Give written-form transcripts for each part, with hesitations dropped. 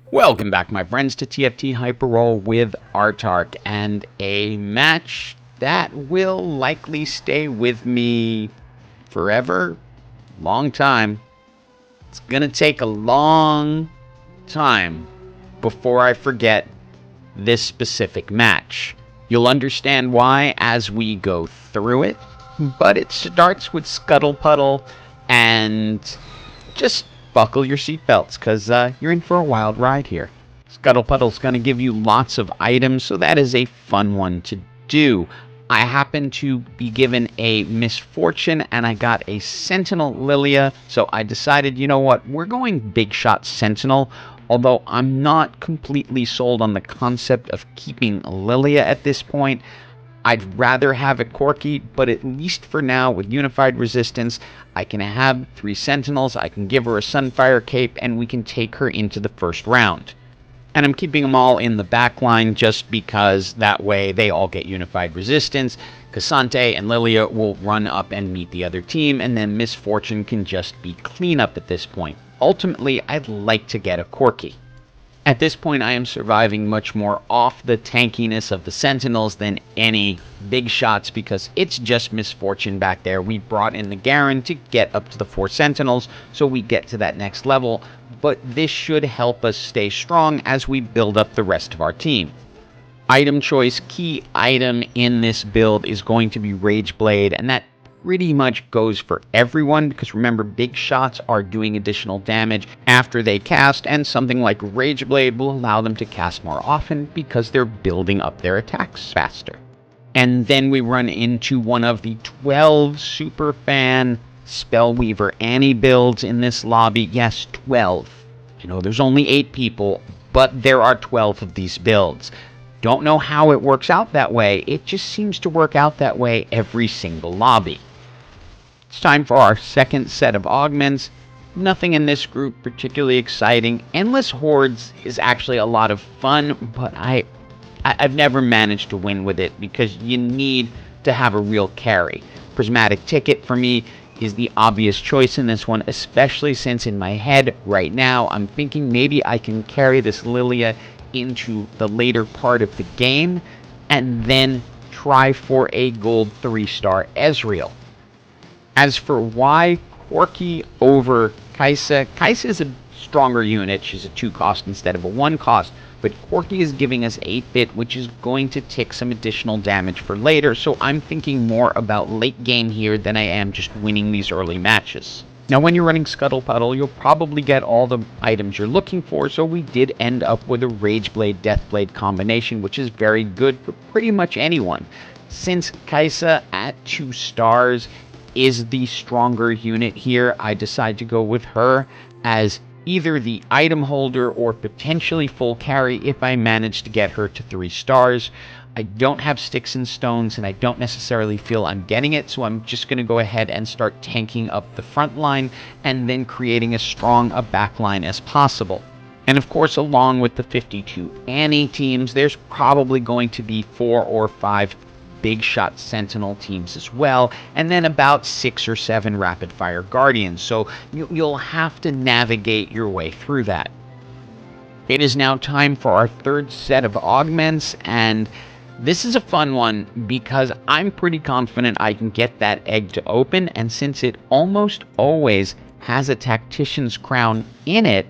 Welcome back, my friends, to TFT Hyperroll with Autarch, and a match that will likely stay with me forever, long time. It's gonna take a long time before I forget this specific match. You'll understand why as we go through it, but it starts with Scuttle Puddle, and just buckle your seatbelts, because you're in for a wild ride here. Scuttle Puddle's going to give you lots of items, so that is a fun one to do. I happen to be given a misfortune, and I got a Sentinel Lilia, so I decided, you know what, we're going Big Shot Sentinel, although I'm not completely sold on the concept of keeping Lilia at this point. I'd rather have a Corki, but at least for now, with unified resistance, I can have 3 Sentinels, I can give her a Sunfire Cape, and we can take her into the first round. And I'm keeping them all in the back line just because that way they all get unified resistance. Cassante and Lilia will run up and meet the other team, and then Misfortune can just be cleanup at this point. Ultimately, I'd like to get a Corki. At this point, I am surviving much more off the tankiness of the Sentinels than any big shots, because it's just Misfortune back there. We brought in the Garen to get up to the 4 Sentinels, so we get to that next level, but this should help us stay strong as we build up the rest of our team. Item choice, key item in this build is going to be Rageblade, and that pretty much goes for everyone, because remember, big shots are doing additional damage after they cast, and something like Rageblade will allow them to cast more often because they're building up their attacks faster. And then we run into one of the 12 superfan Spellweaver Annie builds in this lobby. Yes, 12. I know there's only 8 people, but there are 12 of these builds. Don't know how it works out that way. It just seems to work out that way every single lobby. It's time for our second set of augments. Nothing in this group particularly exciting. Endless Hordes is actually a lot of fun, but I've never managed to win with it because you need to have a real carry. Prismatic Ticket for me is the obvious choice in this one, especially since in my head right now I'm thinking maybe I can carry this Lilia into the later part of the game and then try for a gold 3-star Ezreal. As for why Corki over Kai'Sa, Kai'Sa is a stronger unit. She's a 2 cost instead of a 1 cost, but Corki is giving us 8-bit, which is going to take some additional damage for later, so I'm thinking more about late game here than I am just winning these early matches. Now, when you're running Scuttle Puddle, you'll probably get all the items you're looking for, so we did end up with a Rageblade Deathblade combination, which is very good for pretty much anyone. Since Kai'Sa at 2 stars is the stronger unit here, I decide to go with her as either the item holder or potentially full carry if I manage to get her to 3 stars. I don't have sticks and stones, and I don't necessarily feel I'm getting it, so I'm just going to go ahead and start tanking up the front line and then creating as strong a back line as possible. And of course, along with the 52 Annie teams, there's probably going to be 4 or 5 Big Shot Sentinel teams as well, and then about 6 or 7 Rapid Fire Guardians, so you'll have to navigate your way through that. It is now time for our third set of augments, and this is a fun one because I'm pretty confident I can get that egg to open, and since it almost always has a Tactician's Crown in it,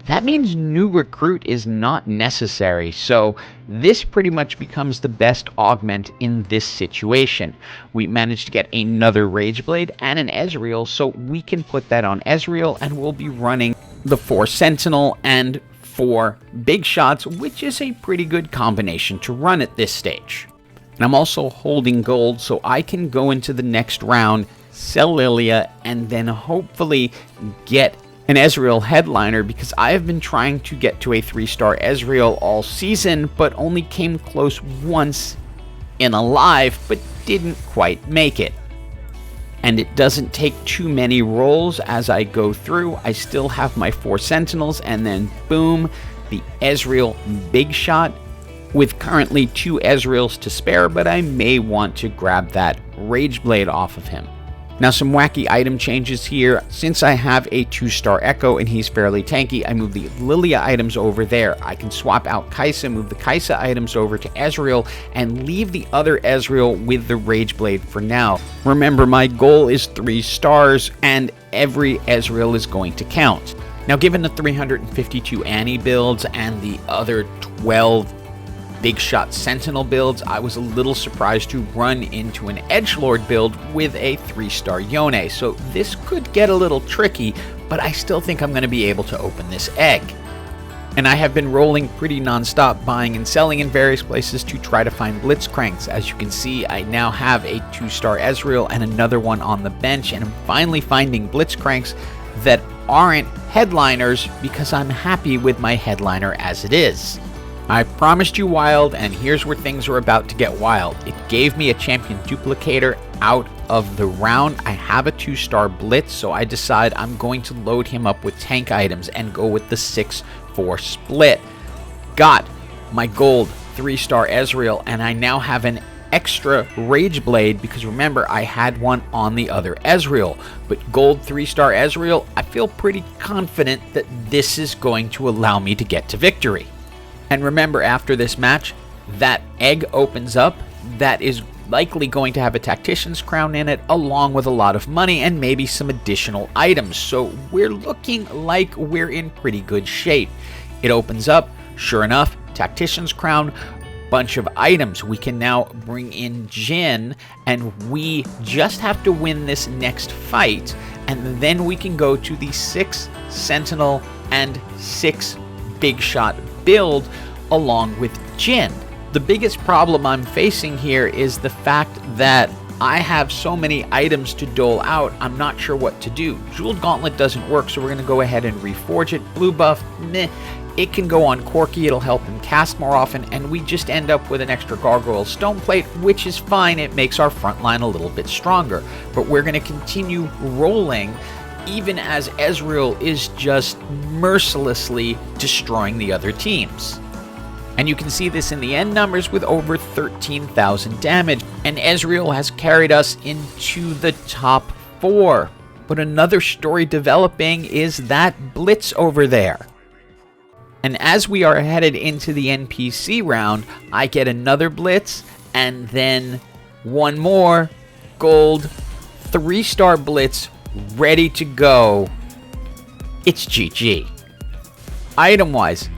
that means new recruit is not necessary, so this pretty much becomes the best augment in this situation. We managed to get another Rageblade and an Ezreal, so we can put that on Ezreal, and we'll be running the 4 Sentinel and 4 Big Shots, which is a pretty good combination to run at this stage. And I'm also holding gold, so I can go into the next round, sell Lilia, and then hopefully get an Ezreal headliner, because I have been trying to get to a 3-star Ezreal all season, but only came close once in a live, but didn't quite make it. And it doesn't take too many rolls as I go through. I still have my 4 Sentinels, and then boom, the Ezreal Big Shot, with currently 2 Ezreals to spare, but I may want to grab that Rageblade off of him. Now some wacky item changes here. Since I have a 2-star Echo and he's fairly tanky, I move the Lilia items over there. I can swap out Kai'Sa, move the Kai'Sa items over to Ezreal, and leave the other Ezreal with the Rageblade for now. Remember, my goal is 3 stars, and every Ezreal is going to count. Now given the 352 Annie builds and the other 12 Big Shot Sentinel builds, I was a little surprised to run into an edgelord build with a 3-star Yone, so this could get a little tricky, but I still think I'm going to be able to open this egg. And I have been rolling pretty non-stop, buying and selling in various places to try to find Blitzcranks. As you can see, I now have a 2-star Ezreal and another one on the bench, and I'm finally finding Blitzcranks that aren't headliners because I'm happy with my headliner as it is. I promised you wild, and here's where things are about to get wild. It gave me a champion duplicator out of the round. I have a 2-star Blitz, so I decide I'm going to load him up with tank items and go with the 6-4 split. Got my gold 3-star Ezreal, and I now have an extra Rageblade because remember, I had one on the other Ezreal. But gold 3-star Ezreal, I feel pretty confident that this is going to allow me to get to victory. And remember, after this match, that egg opens up that is likely going to have a Tactician's Crown in it, along with a lot of money and maybe some additional items. So we're looking like we're in pretty good shape. It opens up, sure enough, Tactician's Crown, bunch of items. We can now bring in Jhin, and we just have to win this next fight, and then we can go to the 6 Sentinel and 6 Big Shot build along with Jhin. The biggest problem I'm facing here is the fact that I have so many items to dole out, I'm not sure what to do. Jeweled Gauntlet doesn't work, so we're going to go ahead and reforge it. Blue buff, meh. It can go on Corki, it'll help him cast more often, and we just end up with an extra Gargoyle Stone Plate, which is fine. It makes our front line a little bit stronger. But we're going to continue rolling even as Ezreal is just mercilessly destroying the other teams. And you can see this in the end numbers with over 13,000 damage, and Ezreal has carried us into the top 4. But another story developing is that Blitz over there. And as we are headed into the NPC round, I get another Blitz, and then one more gold 3-star Blitz ready to go. It's GG. Item-wise,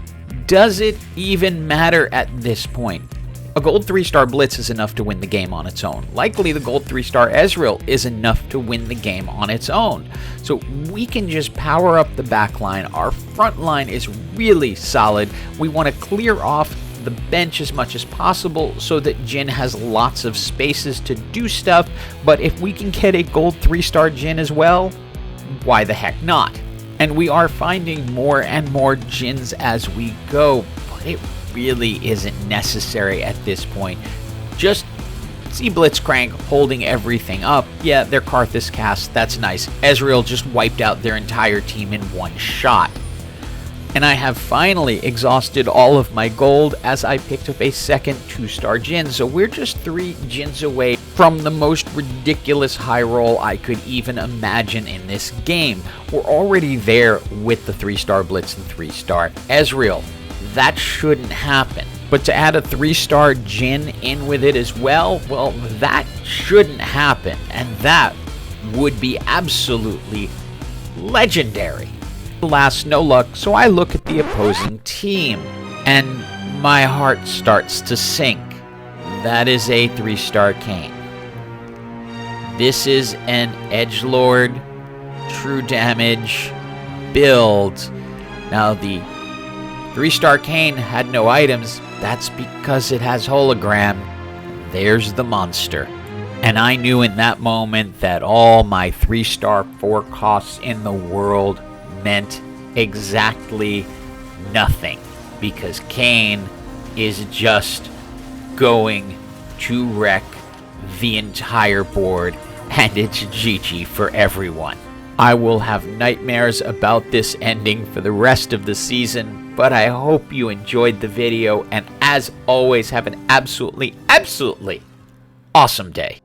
does it even matter at this point? A gold 3-star Blitz is enough to win the game on its own. Likely the gold 3-star Ezreal is enough to win the game on its own. So we can just power up the back line. Our front line is really solid. We want to clear off the bench as much as possible so that Jhin has lots of spaces to do stuff. But if we can get a gold 3-star Jhin as well, why the heck not? And we are finding more and more Jhins as we go, but it really isn't necessary at this point. Just see Blitzcrank holding everything up. Yeah, their Karthus cast, that's nice. Ezreal just wiped out their entire team in one shot. And I have finally exhausted all of my gold as I picked up a second 2-star Jhin. So we're just 3 Jhins away from the most ridiculous high roll I could even imagine in this game. We're already there with the 3-star Blitz and 3-star Ezreal. That shouldn't happen. But to add a 3-star Jhin in with it as well, well, that shouldn't happen. And that would be absolutely legendary. Alas, no luck, so I look at the opposing team, and my heart starts to sink. That is a 3-star Kayn. This is an edgelord, true damage build. Now the 3-star Kayn had no items. That's because it has hologram. There's the monster. And I knew in that moment that all my 3-star 4 costs in the world meant exactly nothing, because Kayn is just going to wreck the entire board, and it's GG for everyone. I will have nightmares about this ending for the rest of the season, but I hope you enjoyed the video, and as always, have an absolutely awesome day.